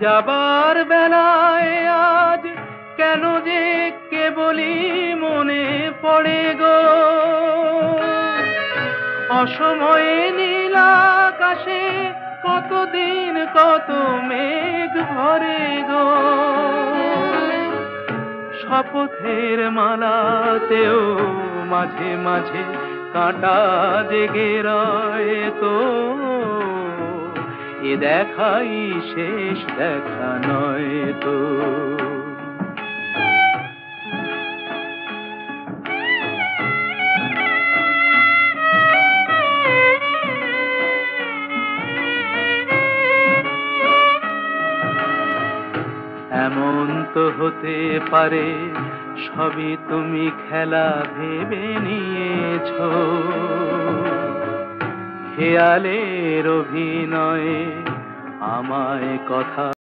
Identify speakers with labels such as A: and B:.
A: যাবার বেলায় আজ কেন যে কেবলই মনে পড়ে গো, অসময়ে নীল আকাশে কতদিন কত মেঘ ভরে গো। শপথের মালাতেও মাঝে মাঝে কাঁটা জেগে রয় তো, এ দেখাই শেষ দেখা নয় তো। এমন তো হতে পারে সবই তুমি খেলা ভেবে নিয়েছো, খেয়ালের অভিনয়ে আমায় কথা